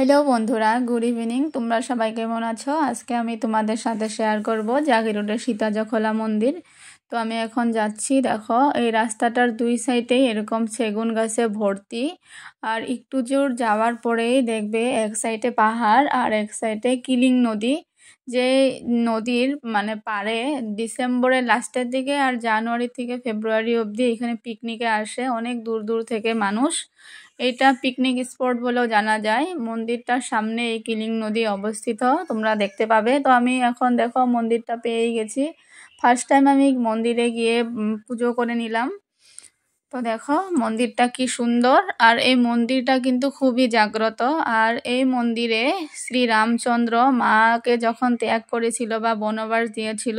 Hello বন্ধুরা, good evening. তোমরা সবাই কেমন আছো? আজকে আমি তোমাদের সাথে শেয়ার করব জাগি রোডের সীতাজখলা মন্দির। তো আমি এখন যাচ্ছি। দেখো, এই রাস্তাটার দুই সাইডেই এরকম সেগুন গাছে ভর্তি। আর একটু জোর যাওয়ার পরেই দেখবে এক সাইডে পাহাড় আর এক সাইডে কিলিং নদী। যে নদীর পাড়ে ডিসেম্বরের লাস্টের দিকে আর জানুয়ারি থেকে ফেব্রুয়ারি অবধি এখানে পিকনিকে আসে অনেক দূর দূর থেকে মানুষ। এটা পিকনিক স্পট বলেও জানা যায়। মন্দিরটার সামনে এই কিলিং নদী অবস্থিত, তোমরা দেখতে পাবে। তো আমি এখন দেখো মন্দিরটা পেয়ে গেছি। ফার্স্ট টাইম আমি মন্দিরে গিয়ে পুজো করে নিলাম। তো দেখো মন্দিরটা কি সুন্দর, আর এই মন্দিরটা কিন্তু খুবই জাগ্রত। আর এই মন্দিরে শ্রী রামচন্দ্র মাকে যখন ত্যাগ করেছিল বা বনবাস দিয়েছিল,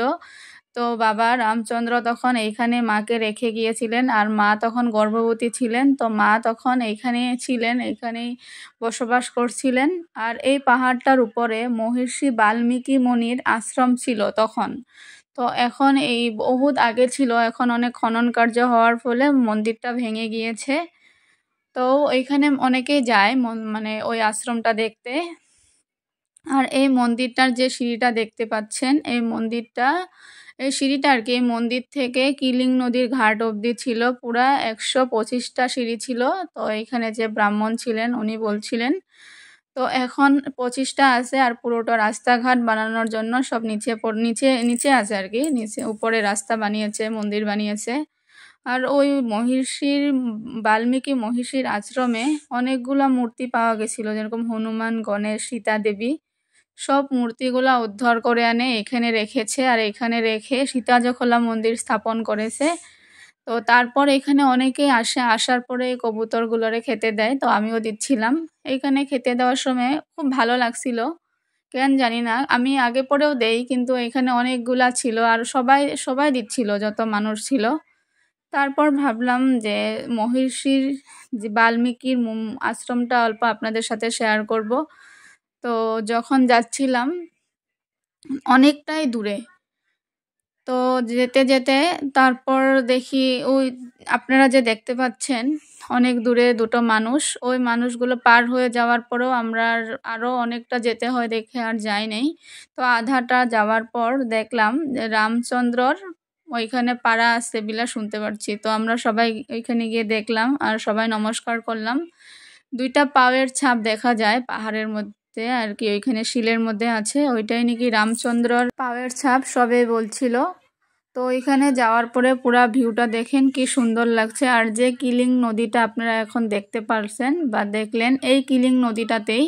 তো বাবা রামচন্দ্র তখন এইখানে মাকে রেখে গিয়েছিলেন। আর মা তখন গর্ভবতী ছিলেন, তো মা তখন এইখানে ছিলেন, এইখানেই বসবাস করছিলেন। আর এই পাহাড়টার উপরে মহর্ষি বাল্মীকি মুনির আশ্রম ছিল তখন। তো এখন এই বহুত আগে ছিল, এখন অনেক খনন কার্য হওয়ার ফলে মন্দিরটা ভেঙে গিয়েছে। তো এইখানে অনেকেই যায় ওই আশ্রমটা দেখতে। আর এই মন্দিরটার যে সিঁড়িটা দেখতে পাচ্ছেন, এই সিঁড়িটা আর কি এই মন্দির থেকে কিলিং নদীর ঘাট অবধি ছিল। পুরা 125টা সিঁড়ি ছিল। তো এইখানে যে ব্রাহ্মণ ছিলেন উনি বলছিলেন। তো এখন 25টা আছে, আর পুরোটা রাস্তাঘাট বানানোর জন্য সব নিচে নিচে আছে আর কি, নিচে উপরে রাস্তা বানিয়েছে, মন্দির বানিয়েছে। আর ওই বাল্মীকি মহিষীর আশ্রমে অনেকগুলা মূর্তি পাওয়া গেছিল, যেরকম হনুমান, গণেশ, সীতা দেবী। সব মূর্তিগুলা উদ্ধার করে আনে এখানে রেখেছে, আর এখানে রেখে সীতাজখলা মন্দির স্থাপন করেছে। তো তারপর এখানে অনেকেই আসার পরে কবুতরগুলোরে খেতে দেয়, তো আমিও দিচ্ছিলাম। এখানে খেতে দেওয়ার সময় খুব ভালো লাগছিল, কেন জানি না। আমি আগে পরেও দেই, কিন্তু এখানে অনেকগুলা ছিল আর সবাই সবাই দিচ্ছিল যত মানুষ ছিল। তারপর ভাবলাম যে মহর্ষির যে বাল্মীকির আশ্রমটা অল্প আপনাদের সাথে শেয়ার করব। তো যখন যাচ্ছিলাম অনেকটাই দূরে, তো যেতে যেতে তারপর দেখি ওই আপনারা যে দেখতে পাচ্ছেন অনেক দূরে দুটো মানুষ, ওই মানুষগুলো পার হয়ে যাওয়ার পরেও আমরা আরও অনেকটা যেতে হয় দেখে আর যাই নাই। তো আধাটা যাওয়ার পর দেখলাম যে রামচন্দ্রর ওইখানে পাড়া আছে বিলা শুনতে পাচ্ছি। তো আমরা সবাই ওইখানে গিয়ে দেখলাম আর সবাই নমস্কার করলাম। দুইটা পায়ের ছাপ দেখা যায় পাহাড়ের মধ্যে আর কি, ওইখানে শিলের মধ্যে আছে, ওইটাই নাকি রামচন্দ্রর পায়ের ছাপ সবে বলছিল। তো ওইখানে যাওয়ার পরে পুরা ভিউটা দেখেন কি সুন্দর লাগছে। আর যে কিলিং নদীটা আপনারা এখন দেখতে পারছেন বা দেখলেন, এই কিলিং নদীটাতেই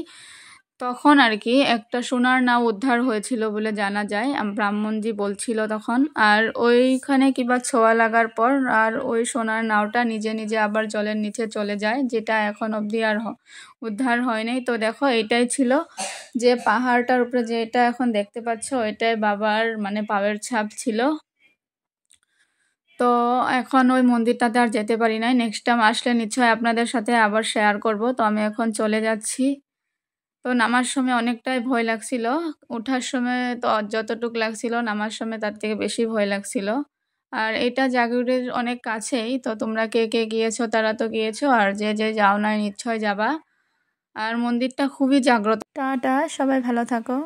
তখন আর কি একটা সোনার নাও উদ্ধার হয়েছিল বলে জানা যায়, ব্রাহ্মণজি বলছিল তখন। আর ওইখানে কিবা ছোঁয়া লাগার পর আর ওই সোনার নাওটা নিজে নিজে আবার জলের নিচে চলে যায়, যেটা এখন অবধি আর উদ্ধার হয় নাই। তো দেখো এটাই ছিল যে পাহাড়টার উপরে যেটা এখন দেখতে পাচ্ছ, ওইটাই বাবার পায়ের ছাপ ছিল। তো এখন ওই মন্দিরটাতে আর যেতে পারি নাই, নেক্সট টাইম আসলে নিশ্চয়ই আপনাদের সাথে আবার শেয়ার করব। তো আমি এখন চলে যাচ্ছি। তো নামার সময় অনেকটাই ভয় লাগছিল, ওঠার সময় তো যতটুক লাগছিল, নামার সময় তার থেকে বেশি ভয় লাগছিল। আর এটা জাগিরোডের অনেক কাছেই, তো তোমরা কে কে গিয়েছো তারা তো গিয়েছো, আর যে যে যাও নাই নিশ্চয় যাবা। আর মন্দিরটা খুবই জাগ্রত। টাটা, সবাই ভালো থাকো।